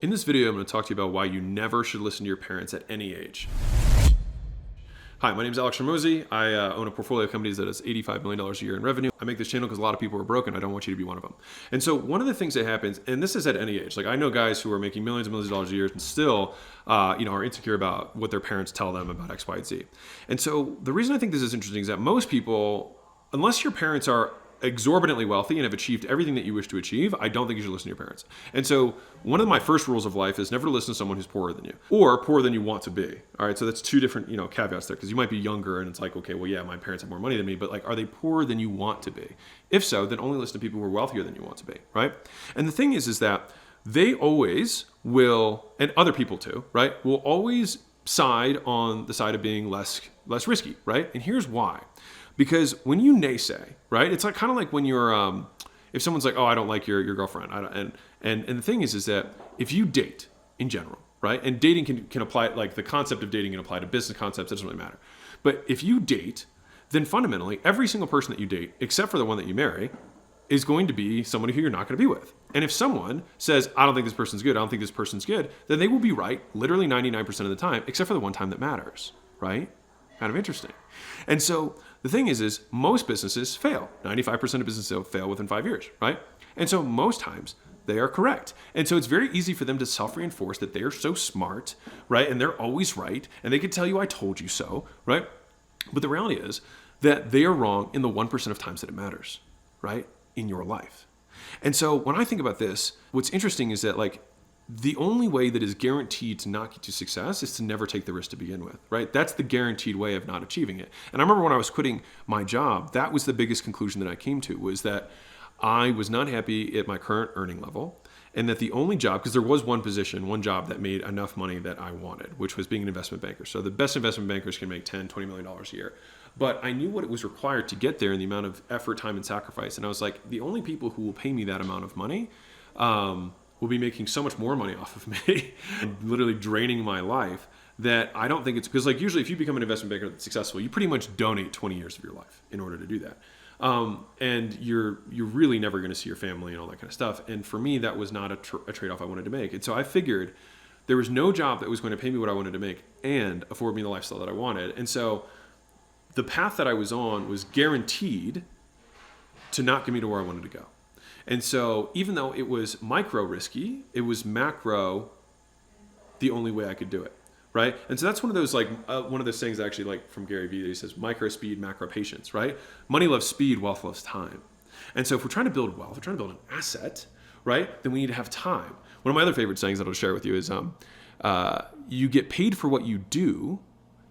In this video, I'm going to talk to you about why you never should listen to your parents at any age. Hi, my name is Alex Ramosi. I own a portfolio of companies that does $85 million a year in revenue. I make this channel because a lot of people are broken. I don't want you to be one of them. And so one of the things that happens, and this is at any age, like I know guys who are making millions and millions of dollars a year and still are insecure about what their parents tell them about X, Y, and Z. And so the reason I think this is interesting is that most people, unless your parents are exorbitantly wealthy and have achieved everything that you wish to achieve, I don't think you should listen to your parents. And so one of my first rules of life is never listen to someone who's poorer than you or poorer than you want to be. All right. So that's two different, caveats there, because you might be younger and it's like, okay, well, yeah, my parents have more money than me, but like, are they poorer than you want to be? If so, then only listen to people who are wealthier than you want to be. Right. And the thing is that they always will, and other people too, right, will always side on the side of being less risky. Right. And here's why. Because when you naysay, right, it's like kind of like when you're, if someone's like, oh, I don't like your girlfriend, and the thing is that if you date in general, right, and dating can apply, like the concept of dating can apply to business concepts, it doesn't really matter. But if you date, then fundamentally every single person that you date, except for the one that you marry, is going to be somebody who you're not going to be with. And if someone says, I don't think this person's good, I don't think this person's good, then they will be right literally 99% of the time, except for the one time that matters, right? Kind of interesting. And so the thing is most businesses fail. 95% of businesses fail within 5 years, right? And so most times they are correct. And so it's very easy for them to self-reinforce that they are so smart, right? And they're always right. And they can tell you, I told you so, right? But the reality is that they are wrong in the 1% of times that it matters, right? In your life. And so when I think about this, what's interesting is that like, the only way that is guaranteed to not get to success is to never take the risk to begin with, right? That's the guaranteed way of not achieving it. And I remember when I was quitting my job, that was the biggest conclusion that I came to, was that I was not happy at my current earning level, and that the only job, because there was one job that made enough money that I wanted, which was being an investment banker. So the best investment bankers can make $10, $20 million a year. But I knew what it was required to get there and the amount of effort, time, and sacrifice. And I was like, the only people who will pay me that amount of money will be making so much more money off of me and literally draining my life that I don't think it's, because like usually if you become an investment banker that's successful, you pretty much donate 20 years of your life in order to do that. And you're really never going to see your family and all that kind of stuff. And for me, that was not a trade-off I wanted to make. And so I figured there was no job that was going to pay me what I wanted to make and afford me the lifestyle that I wanted. And so the path that I was on was guaranteed to not get me to where I wanted to go. And so even though it was micro risky, it was macro the only way I could do it, right? And so that's one of those one of those things actually like from Gary Vee that he says, micro speed, macro patience, right? Money loves speed, wealth loves time. And so if we're trying to build wealth, if we're trying to build an asset, right, then we need to have time. One of my other favorite sayings that I'll share with you is you get paid for what you do,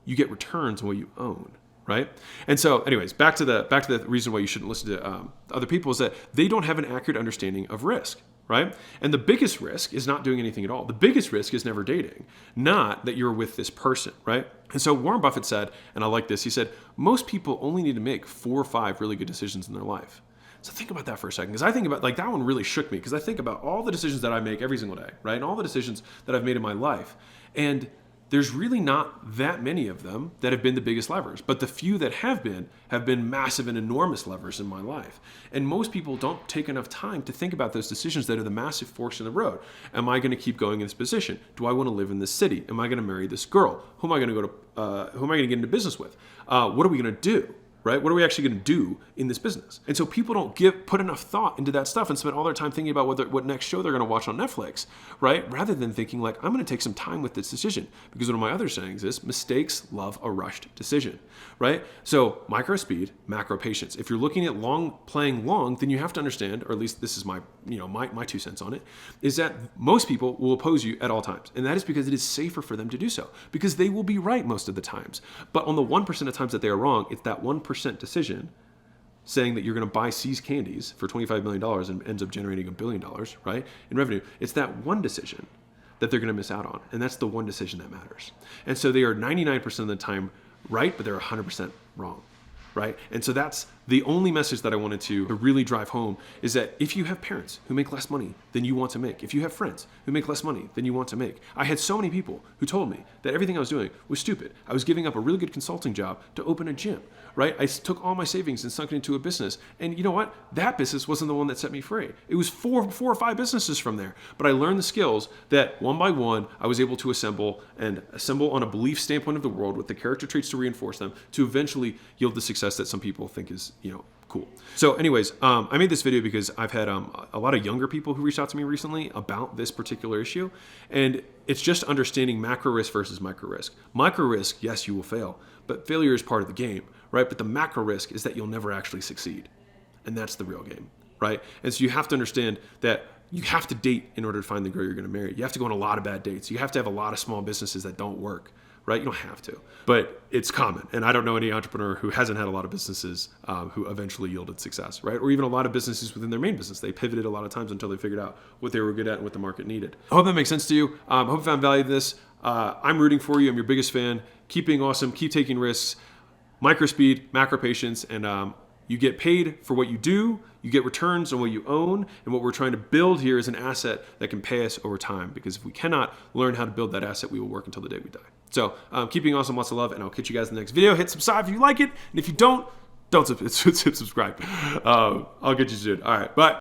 you get returns on what you own. Right. And so anyways, back to the reason why you shouldn't listen to other people is that they don't have an accurate understanding of risk. Right. And the biggest risk is not doing anything at all. The biggest risk is never dating, not that you're with this person. Right. And so Warren Buffett said, and I like this, he said, most people only need to make 4 or 5 really good decisions in their life. So think about that for a second, because I think about like that one really shook me, because I think about all the decisions that I make every single day. Right. And all the decisions that I've made in my life. And there's really not that many of them that have been the biggest levers, but the few that have been massive and enormous levers in my life. And most people don't take enough time to think about those decisions that are the massive forks in the road. Am I going to keep going in this position? Do I want to live in this city? Am I going to marry this girl? Who am I going to get into business with? What are we going to do? Right? What are we actually going to do in this business? And so people don't put enough thought into that stuff and spend all their time thinking about what next show they're going to watch on Netflix, right? Rather than thinking like, I'm going to take some time with this decision. Because one of my other sayings is mistakes love a rushed decision, right? So micro speed, macro patience. If you're looking at playing long, then you have to understand, or at least this is my 2 cents on it, is that most people will oppose you at all times. And that is because it is safer for them to do so, because they will be right most of the times. But on the 1% of times that they are wrong, it's that 1% decision saying that you're going to buy C's candies for $25 million and ends up generating $1 billion, right, in revenue. It's that one decision that they're going to miss out on. And that's the one decision that matters. And so they are 99% of the time right, but they're 100% wrong, right? And so that's The only message that I wanted to really drive home is that if you have parents who make less money than you want to make, if you have friends who make less money than you want to make, I had so many people who told me that everything I was doing was stupid. I was giving up a really good consulting job to open a gym, right? I took all my savings and sunk it into a business. And you know what? That business wasn't the one that set me free. It was four or five businesses from there. But I learned the skills that one by one, I was able to assemble on a belief standpoint of the world with the character traits to reinforce them to eventually yield the success that some people think is, cool. So anyways, I made this video because I've had a lot of younger people who reached out to me recently about this particular issue. And it's just understanding macro risk versus micro risk. Micro risk, yes, you will fail, but failure is part of the game, right? But the macro risk is that you'll never actually succeed. And that's the real game, right? And so you have to understand that you have to date in order to find the girl you're going to marry. You have to go on a lot of bad dates. You have to have a lot of small businesses that don't work, right? You don't have to, but it's common. And I don't know any entrepreneur who hasn't had a lot of businesses who eventually yielded success, right? Or even a lot of businesses within their main business. They pivoted a lot of times until they figured out what they were good at and what the market needed. I hope that makes sense to you. Hope you found value in this. I'm rooting for you. I'm your biggest fan. Keep being awesome. Keep taking risks. Micro speed, macro patience, and you get paid for what you do. You get returns on what you own. And what we're trying to build here is an asset that can pay us over time. Because if we cannot learn how to build that asset, we will work until the day we die. So keep being awesome, lots of love, and I'll catch you guys in the next video. Hit subscribe if you like it. And if you don't subscribe. I'll get you soon. All right, bye.